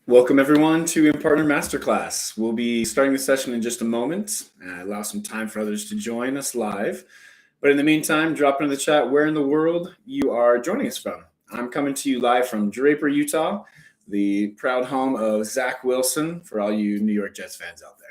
Welcome everyone to Impartner MasterClass. We'll be starting the session in just a moment. Allow some time for others to join us live. But in the meantime, drop into the chat where in the world you are joining us from. I'm coming to you live from Draper, Utah, the proud home of Zach Wilson for all you New York Jets fans out there.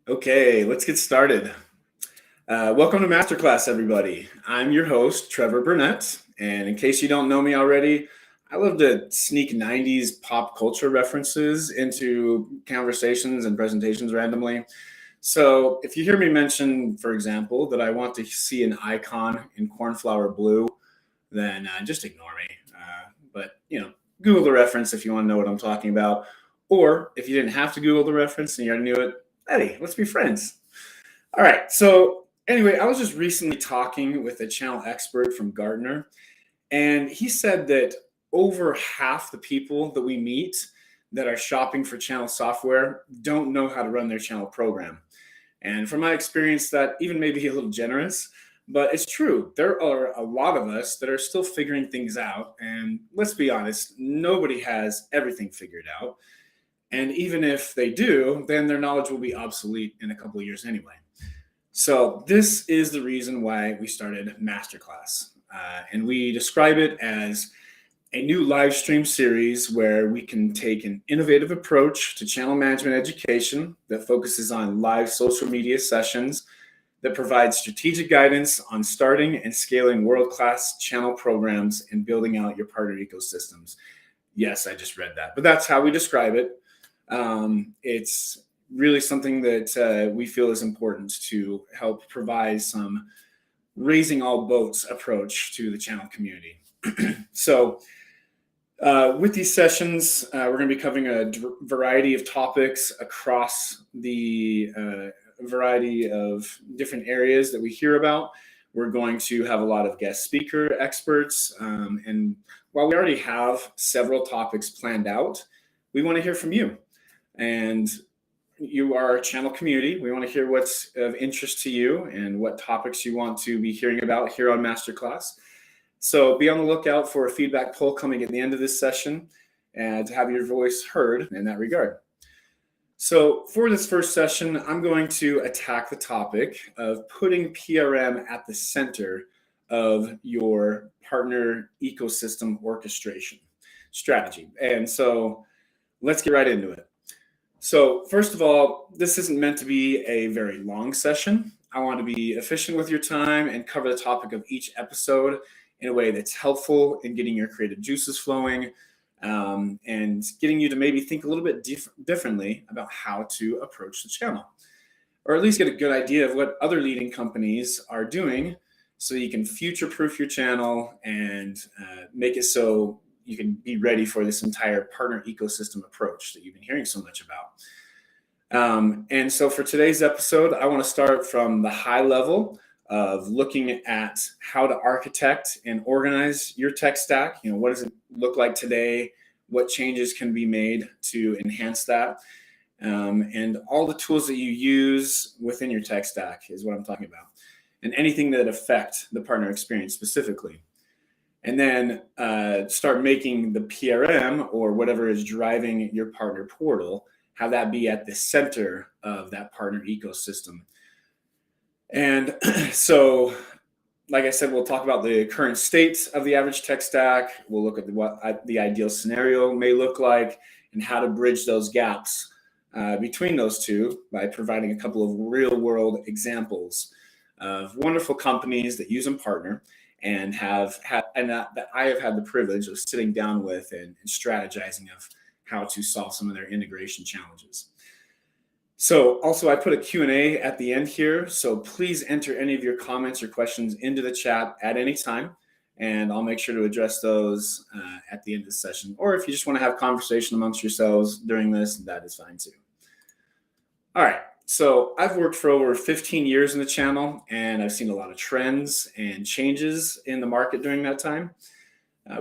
Okay, let's get started. Welcome to MasterClass, everybody. I'm your host, Trevor Burnett, and in case you don't know me already, I love to sneak 90s pop culture references into conversations and presentations randomly. So if you hear me mention, for example, that I want to see an icon in cornflower blue, then just ignore me. But, Google the reference if you want to know what I'm talking about. Or if you didn't have to Google the reference and you already knew it, hey, let's be friends. All right. So anyway, I was just recently talking with a channel expert from Gartner, and he said that over half the people that we meet that are shopping for channel software don't know how to run their channel program. And from my experience, that even may be a little generous, but it's true. There are a lot of us that are still figuring things out. And let's be honest, nobody has everything figured out. And even if they do, then their knowledge will be obsolete in a couple of years anyway. So this is the reason why we started MasterClass. And we describe it as a new live stream series where we can take an innovative approach to channel management education that focuses on live social media sessions that provide strategic guidance on starting and scaling world-class channel programs and building out your partner ecosystems. Yes, I just read that, but that's how we describe it. It's really something that we feel is important to help provide some raising all boats approach to the channel community. So with these sessions, we're going to be covering a variety of topics across the variety of different areas that we hear about. We're going to have a lot of guest speaker experts. And while we already have several topics planned out, we want to hear from you. And you are our channel community. We want to hear what's of interest to you and what topics you want to be hearing about here on MasterClass. So be on the lookout for a feedback poll coming at the end of this session and to have your voice heard in that regard. So for this first session, I'm going to attack the topic of putting PRM at the center of your partner ecosystem orchestration strategy. And so let's get right into it. So first of all, this isn't meant to be a very long session. I want to be efficient with your time and cover the topic of each episode in a way that's helpful in getting your creative juices flowing and getting you to maybe think a little bit differently about how to approach the channel, or at least get a good idea of what other leading companies are doing so you can future-proof your channel and make it so you can be ready for this entire partner ecosystem approach that you've been hearing so much about. And so for today's episode, I want to start from the high level of looking at how to architect and organize your tech stack. What does it look like today? What changes can be made to enhance that? And all the tools that you use within your tech stack is what I'm talking about. And anything that affect the partner experience specifically. And then start making the PRM or whatever is driving your partner portal, have that be at the center of that partner ecosystem. And so, like I said, we'll talk about the current state of the average tech stack. We'll look at what the ideal scenario may look like and how to bridge those gaps between those two by providing a couple of real world examples of wonderful companies that use Impartner and that I have had the privilege of sitting down with and strategizing of how to solve some of their integration challenges. So also I put a Q&A at the end here, so please enter any of your comments or questions into the chat at any time, and I'll make sure to address those at the end of the session. Or if you just want to have conversation amongst yourselves during this, that is fine too. All right, so I've worked for over 15 years in the channel, and I've seen a lot of trends and changes in the market during that time.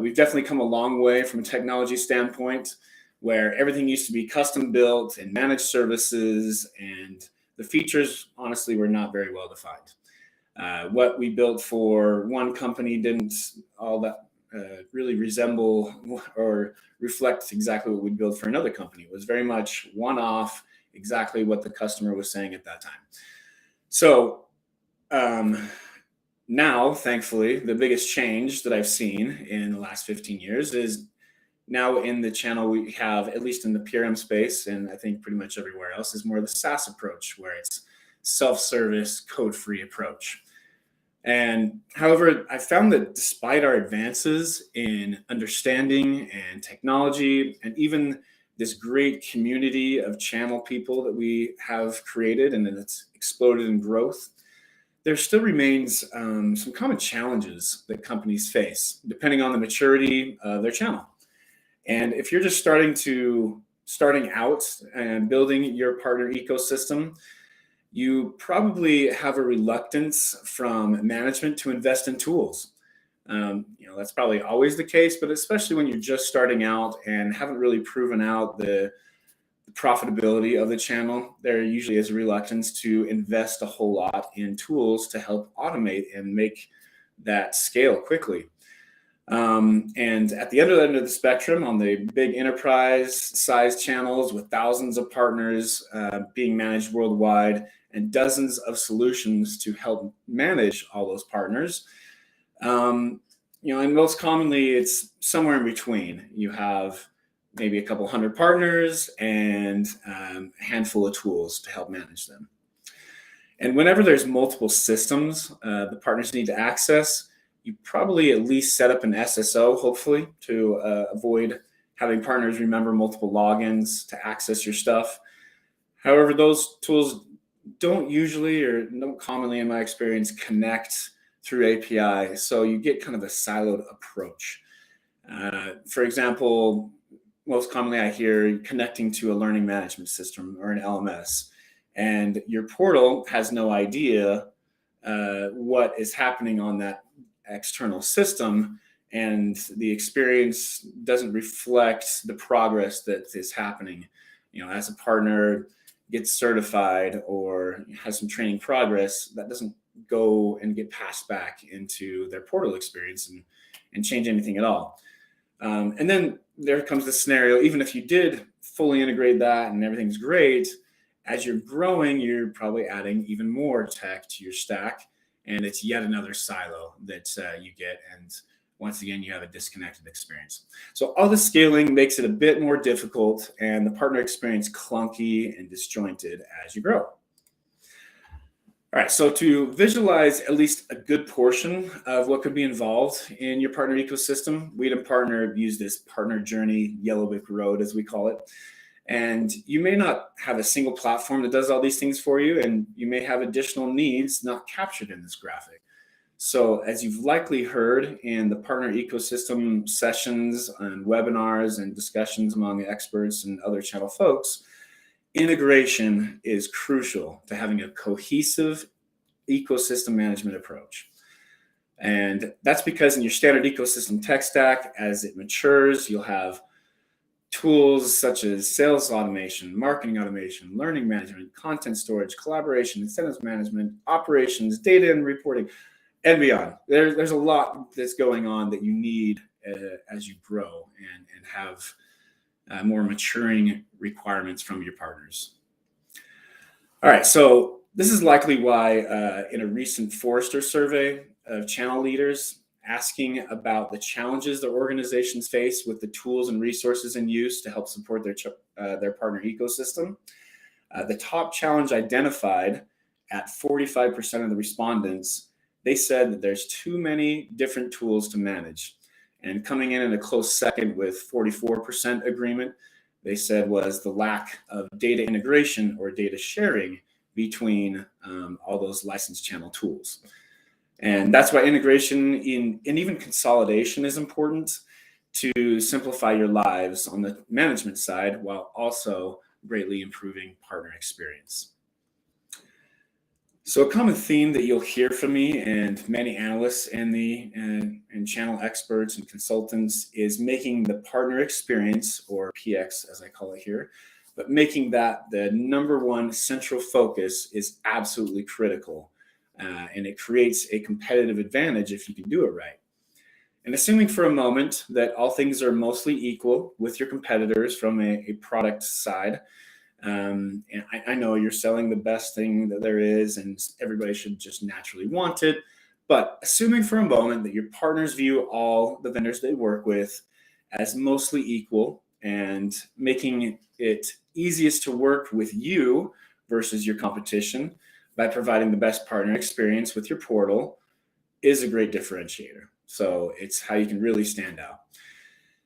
We've definitely come a long way from a technology standpoint, where everything used to be custom built and managed services, and the features honestly were not very well defined. What we built for one company didn't all that really resemble or reflect exactly what we'd build for another company. It was very much one-off, exactly what the customer was saying at that time. So now, thankfully, the biggest change that I've seen in the last 15 years is now in the channel we have, at least in the PRM space, and I think pretty much everywhere else, is more of the SaaS approach, where it's self-service, code-free approach. And however, I found that despite our advances in understanding and technology, and even this great community of channel people that we have created and that's exploded in growth, there still remains some common challenges that companies face, depending on the maturity of their channel. And if you're just starting out and building your partner ecosystem, you probably have a reluctance from management to invest in tools. That's probably always the case, but especially when you're just starting out and haven't really proven out the profitability of the channel, there usually is a reluctance to invest a whole lot in tools to help automate and make that scale quickly. And at the end of the spectrum, on the big enterprise size channels with thousands of partners being managed worldwide and dozens of solutions to help manage all those partners, and most commonly it's somewhere in between. You have maybe a couple hundred partners and a handful of tools to help manage them. And whenever there's multiple systems the partners need to access, you probably at least set up an SSO, hopefully, to avoid having partners remember multiple logins to access your stuff. However, those tools don't usually, or don't commonly in my experience, connect through API. So you get kind of a siloed approach. For example, most commonly I hear connecting to a learning management system or an LMS, and your portal has no idea what is happening on that external system, and the experience doesn't reflect the progress that is happening. As a partner gets certified or has some training progress, that doesn't go and get passed back into their portal experience and change anything at all. And then there comes the scenario, even if you did fully integrate that and everything's great, as you're growing, you're probably adding even more tech to your stack, and it's yet another silo that you get. And once again, you have a disconnected experience. So all the scaling makes it a bit more difficult and the partner experience clunky and disjointed as you grow. All right, so to visualize at least a good portion of what could be involved in your partner ecosystem, we at Impartner use this partner journey, yellow brick road, as we call it. And you may not have a single platform that does all these things for you, and you may have additional needs not captured in this graphic. So as you've likely heard in the partner ecosystem sessions and webinars and discussions among experts and other channel folks, integration is crucial to having a cohesive ecosystem management approach. And that's because in your standard ecosystem tech stack, as it matures, you'll have tools such as sales automation, marketing automation, learning management, content storage, collaboration, incentives management, operations, data and reporting, and beyond. There's a lot that's going on that you need as you grow and have more maturing requirements from your partners. All right, so this is likely why in a recent Forrester survey of channel leaders asking about the challenges their organizations face with the tools and resources in use to help support their partner ecosystem, The top challenge identified at 45% of the respondents, they said that there's too many different tools to manage. And coming in at a close second with 44% agreement, they said was the lack of data integration or data sharing between all those licensed channel tools. And that's why integration and even consolidation is important to simplify your lives on the management side while also greatly improving partner experience. So a common theme that you'll hear from me and many analysts and channel experts and consultants is making the partner experience, or PX as I call it here, but making that the number one central focus is absolutely critical. And it creates a competitive advantage if you can do it right. And assuming for a moment that all things are mostly equal with your competitors from a product side, and I know you're selling the best thing that there is and everybody should just naturally want it. But assuming for a moment that your partners view all the vendors they work with as mostly equal and making it easiest to work with you versus your competition by providing the best partner experience with your portal is a great differentiator. So it's how you can really stand out.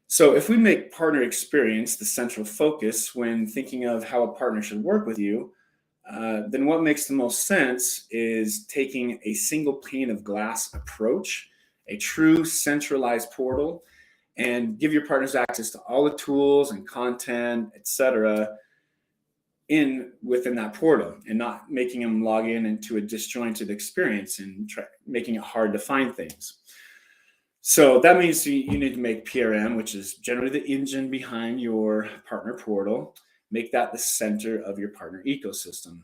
So if we make partner experience the central focus when thinking of how a partner should work with you, then what makes the most sense is taking a single pane of glass approach, a true centralized portal, and give your partners access to all the tools and content, etc., within that portal, and not making them log in into a disjointed experience and making it hard to find things. So that means you need to make PRM, which is generally the engine behind your partner portal, make that the center of your partner ecosystem.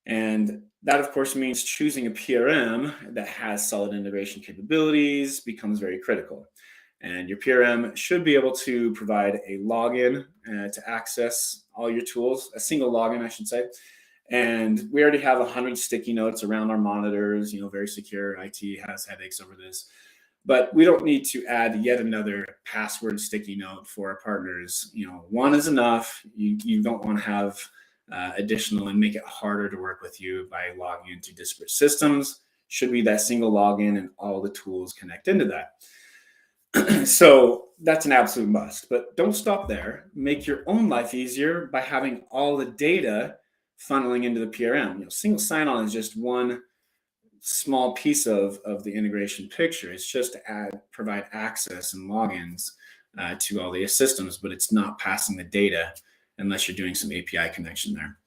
And that, of course, means choosing a PRM that has solid integration capabilities becomes very critical. And your PRM should be able to provide a login to access all your tools, a single login, I should say. And we already have 100 sticky notes around our monitors, very secure. IT has headaches over this. But we don't need to add yet another password sticky note for our partners. One is enough. You don't want to have additional and make it harder to work with you by logging into disparate systems. Should be that single login and all the tools connect into that. So that's an absolute must. But don't stop there. Make your own life easier by having all the data funneling into the PRM. Single sign-on is just one small piece of the integration picture. It's just to provide access and logins to all the systems, but it's not passing the data unless you're doing some API connection there.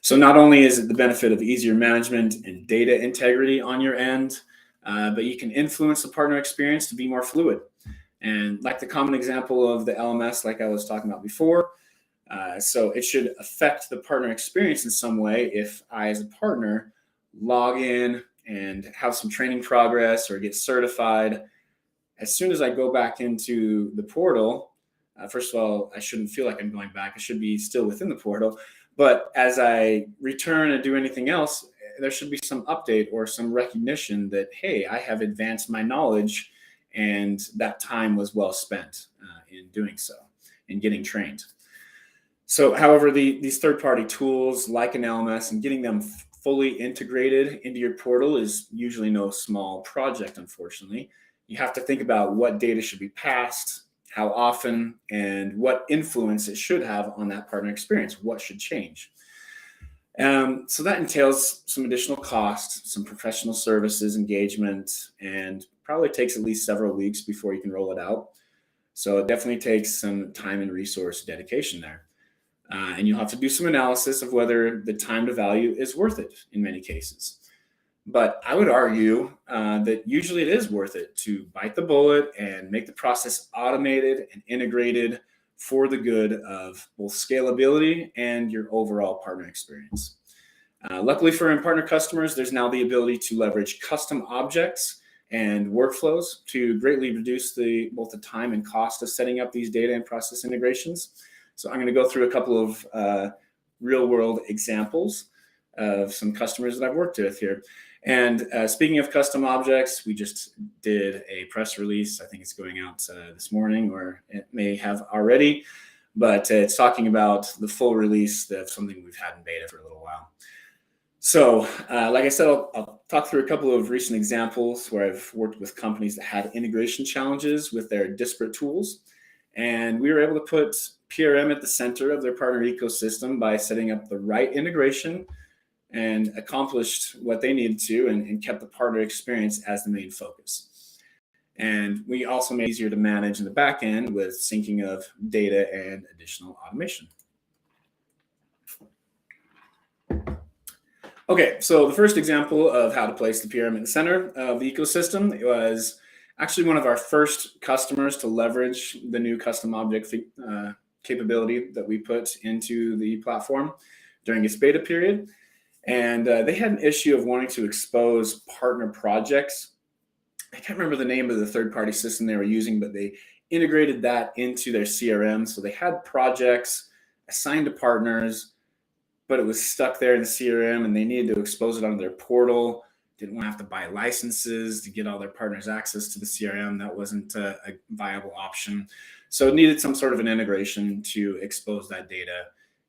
So not only is it the benefit of easier management and data integrity on your end, but you can influence the partner experience to be more fluid. And like the common example of the LMS, like I was talking about before, so it should affect the partner experience in some way if I, as a partner, log in and have some training progress or get certified. As soon as I go back into the portal, first of all, I shouldn't feel like I'm going back. I should be still within the portal. But as I return and do anything else, there should be some update or some recognition that, hey, I have advanced my knowledge and that time was well spent in doing so, in getting trained. So, however, these third-party tools like an LMS and getting them fully integrated into your portal is usually no small project, unfortunately. You have to think about what data should be passed, how often, and what influence it should have on that partner experience, what should change. So that entails some additional costs, some professional services, engagement, and probably takes at least several weeks before you can roll it out. So it definitely takes some time and resource dedication there. And you'll have to do some analysis of whether the time to value is worth it in many cases. But I would argue that usually it is worth it to bite the bullet and make the process automated and integrated for the good of both scalability and your overall partner experience. Luckily for Impartner customers, there's now the ability to leverage custom objects and workflows to greatly reduce both the time and cost of setting up these data and process integrations. So I'm going to go through a couple of real-world examples of some customers that I've worked with here. And speaking of custom objects, we just did a press release. I think it's going out this morning, or it may have already, but it's talking about the full release of something we've had in beta for a little while. So like I said, I'll talk through a couple of recent examples where I've worked with companies that had integration challenges with their disparate tools. And we were able to put PRM at the center of their partner ecosystem by setting up the right integration and accomplished what they needed to and kept the partner experience as the main focus. And we also made it easier to manage in the back end with syncing of data and additional automation. Okay, so the first example of how to place the PRM in the center of the ecosystem was actually one of our first customers to leverage the new custom object capability that we put into the platform during its beta period. And they had an issue of wanting to expose partner projects. I can't remember the name of the third-party system they were using, but they integrated that into their CRM. So they had projects assigned to partners, but it was stuck there in the CRM and they needed to expose it on their portal. Didn't want to have to buy licenses to get all their partners access to the CRM. That wasn't a viable option. So it needed some sort of an integration to expose that data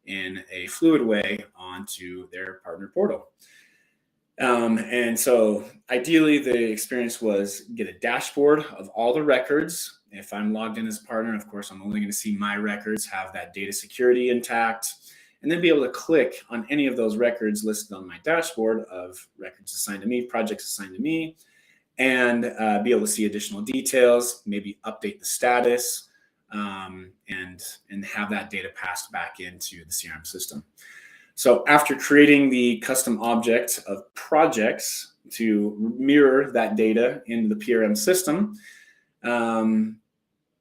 in a fluid way onto their partner portal. And so ideally the experience was get a dashboard of all the records. If I'm logged in as a partner, of course, I'm only going to see my records, have that data security intact, and then be able to click on any of those records listed on my dashboard of records assigned to me, projects assigned to me, and be able to see additional details, maybe update the status, and have that data passed back into the CRM system. So after creating the custom object of projects to mirror that data into the PRM system,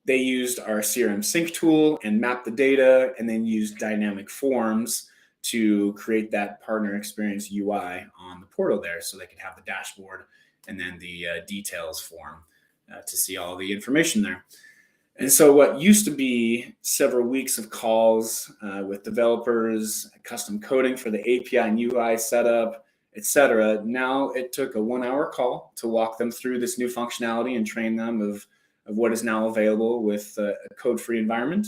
they used our CRM sync tool and mapped the data, and then used dynamic forms to create that partner experience UI on the portal there, so they could have the dashboard and then the details form to see all the information there. And so what used to be several weeks of calls with developers, custom coding for the API and UI setup, etc., now it took a 1-hour call to walk them through this new functionality and train them of what is now available with a code-free environment,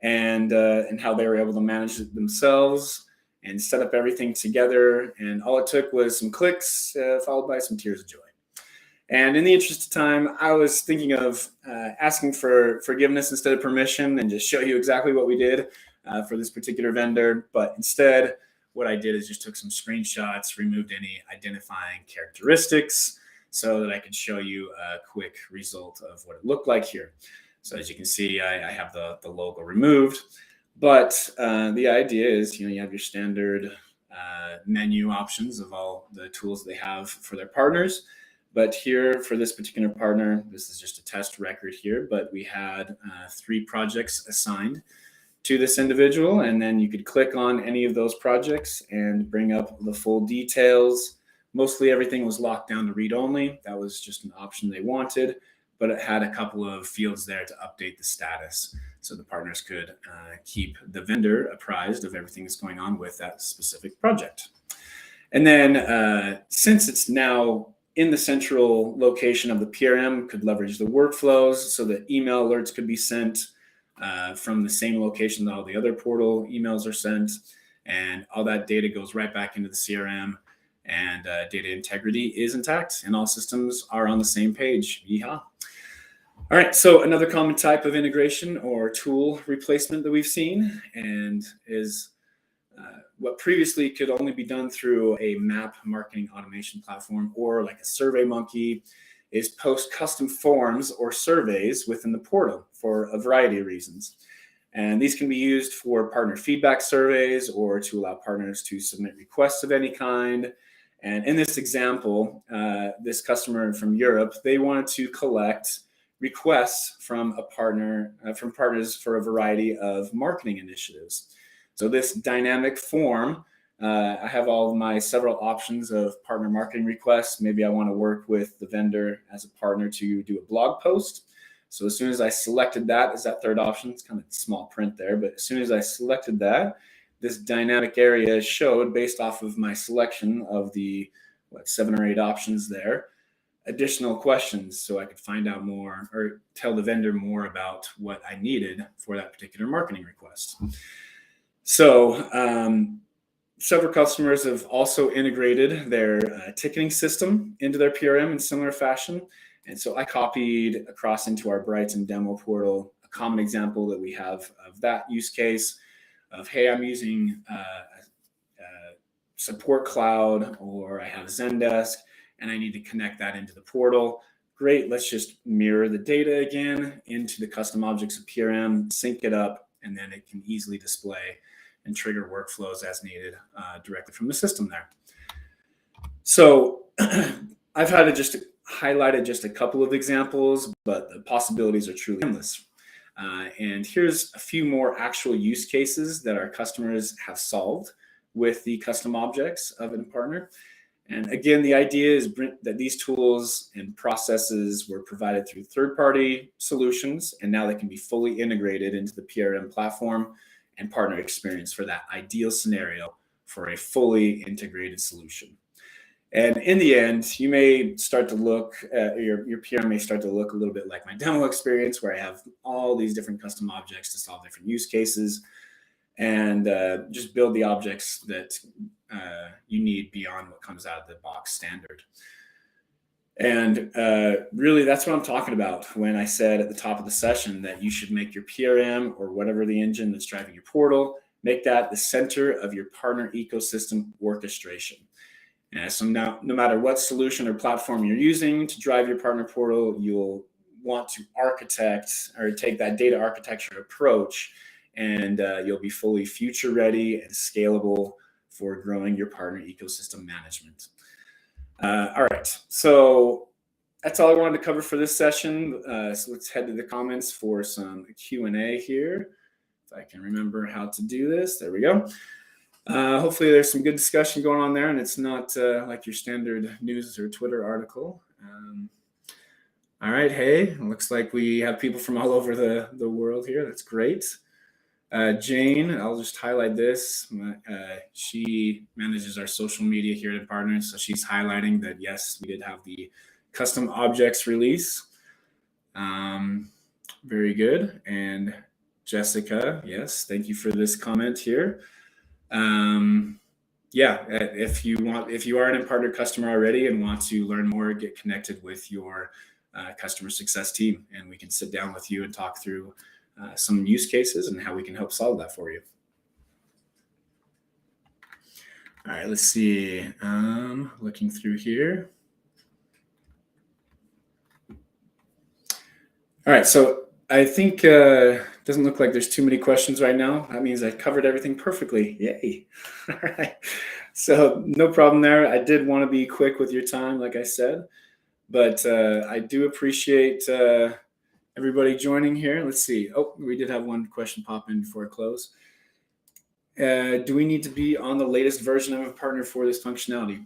and how they were able to manage it themselves and set up everything together. And all it took was some clicks followed by some tears of joy. And in the interest of time, I was thinking of asking for forgiveness instead of permission and just show you exactly what we did for this particular vendor. But instead, what I did is just took some screenshots, removed any identifying characteristics, so that I could show you a quick result of what it looked like here. So as you can see, I have the logo removed, but the idea is, you have your standard menu options of all the tools they have for their partners. But here for this particular partner, this is just a test record here, but we had 3 projects assigned to this individual, and then you could click on any of those projects and bring up the full details. Mostly everything was locked down to read only. That was just an option they wanted, but it had a couple of fields there to update the status, so the partners could keep the vendor apprised of everything that's going on with that specific project. And then since it's now in the central location of the PRM, could leverage the workflows so that email alerts could be sent from the same location that all the other portal emails are sent, and all that data goes right back into the CRM. And data integrity is intact, and all systems are on the same page. Yeehaw. All right, so another common type of integration or tool replacement that we've seen, and is what previously could only be done through a map marketing automation platform or like a SurveyMonkey, is post custom forms or surveys within the portal for a variety of reasons. And these can be used for partner feedback surveys or to allow partners to submit requests of any kind. And in this example, this customer from Europe, they wanted to collect requests from from partners for a variety of marketing initiatives. So this dynamic form, I have all of my several options of partner marketing requests. Maybe I want to work with the vendor as a partner to do a blog post. So as soon as I selected that as that third option, it's kind of small print there, but as soon as I selected that, this dynamic area showed based off of my selection of the 7 or 8 options there, additional questions so I could find out more or tell the vendor more about what I needed for that particular marketing request. So several customers have also integrated their ticketing system into their PRM in similar fashion. And so I copied across into our Brighton demo portal a common example that we have of that use case of, hey, I'm using Support Cloud, or I have Zendesk, and I need to connect that into the portal. Great, let's just mirror the data again into the custom objects of PRM, sync it up, and then it can easily display and trigger workflows as needed directly from the system there. So I've had to just highlighted just a couple of examples, but the possibilities are truly endless. And here's a few more actual use cases that our customers have solved with the custom objects of Impartner. And again, the idea is that these tools and processes were provided through third-party solutions, and now they can be fully integrated into the PRM platform and partner experience for that ideal scenario for a fully integrated solution. And in the end, you may start to look, your PRM may start to look a little bit like my demo experience, where I have all these different custom objects to solve different use cases, and just build the objects that you need beyond what comes out of the box standard. And really, that's what I'm talking about when I said at the top of the session that you should make your PRM or whatever the engine that's driving your portal, make that the center of your partner ecosystem orchestration. And so now, no matter what solution or platform you're using to drive your partner portal, you'll want to architect or take that data architecture approach, and you'll be fully future ready and scalable for growing your partner ecosystem management. All right, so that's all I wanted to cover for this session. So let's head to the comments for some Q&A here. If I can remember how to do this, there we go. Hopefully there's some good discussion going on there, and it's not like your standard news or Twitter article. All right, hey, it looks like we have people from all over the world here. That's great. Jane, I'll just highlight this. She manages our social media here at Impartner, so she's highlighting that, yes, we did have the custom objects release. Very good. And Jessica, yes, thank you for this comment here. Yeah, if you are an Impartner customer already and want to learn more, get connected with your customer success team, and we can sit down with you and talk through some use cases and how we can help solve that for you. All right, let's see. Looking through here. All right, so I think doesn't look like there's too many questions right now. That means I covered everything perfectly. Yay. All right. So no problem there. I did want to be quick with your time, like I said, but I do appreciate everybody joining here. Let's see. Oh, we did have one question pop in before I close. Do we need to be on the latest version of Impartner for this functionality?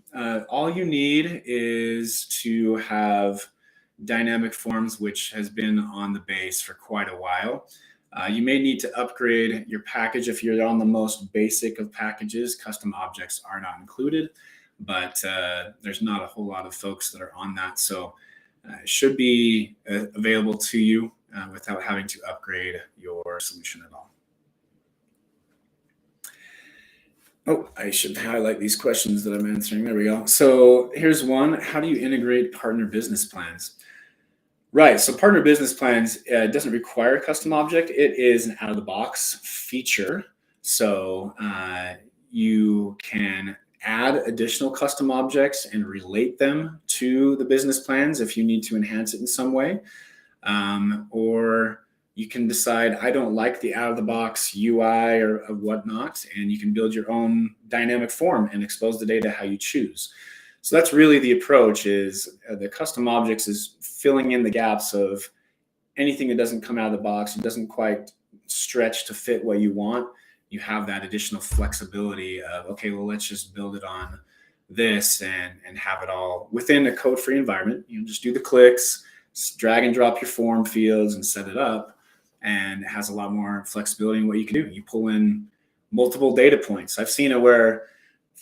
All you need is to have dynamic forms, which has been on the base for quite a while. You may need to upgrade your package if you're on the most basic of packages. Custom objects are not included, but there's not a whole lot of folks that are on that. So it should be available to you without having to upgrade your solution at all. Oh, I should highlight these questions that I'm answering. There we go. So here's one. How do you integrate partner business plans? Right. So partner business plans doesn't require a custom object. It is an out-of-the-box feature. So you can add additional custom objects and relate them to the business plans if you need to enhance it in some way. Or you can decide, I don't like the out-of-the-box UI or whatnot, and you can build your own dynamic form and expose the data how you choose. So that's really the approach, is the custom objects is filling in the gaps of anything that doesn't come out of the box. It doesn't quite stretch to fit what you want. You have that additional flexibility of, okay, well, let's just build it on this and have it all within a code-free environment. You just do the clicks, drag and drop your form fields and set it up, and it has a lot more flexibility in what you can do. You pull in multiple data points. I've seen it where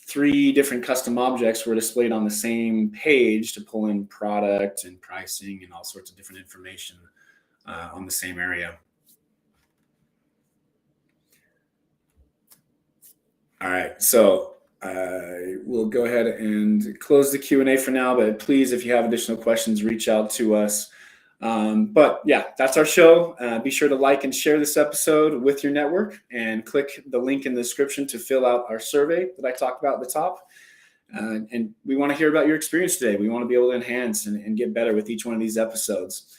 3 different custom objects were displayed on the same page to pull in product and pricing and all sorts of different information on the same area. All right, so we'll go ahead and close the Q&A for now, but please, if you have additional questions, reach out to us. But yeah, that's our show. Be sure to like and share this episode with your network, and click the link in the description to fill out our survey that I talked about at the top. And we want to hear about your experience today. We want to be able to enhance and get better with each one of these episodes.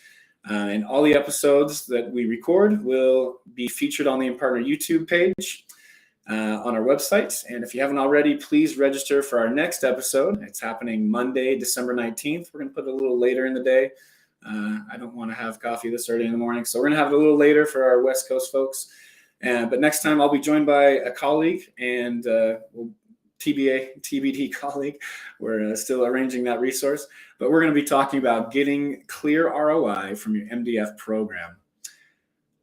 And all the episodes that we record will be featured on the Impartner YouTube page on our website. And if you haven't already, please register for our next episode. It's happening Monday, December 19th. We're going to put it a little later in the day. I don't want to have coffee this early in the morning, so we're going to have it a little later for our West Coast folks. But next time I'll be joined by a colleague and TBD colleague. We're still arranging that resource, but we're going to be talking about getting clear ROI from your MDF program.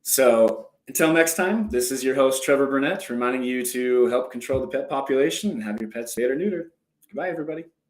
So until next time, this is your host, Trevor Burnett, reminding you to help control the pet population and have your pets spayed or neutered. Goodbye, everybody.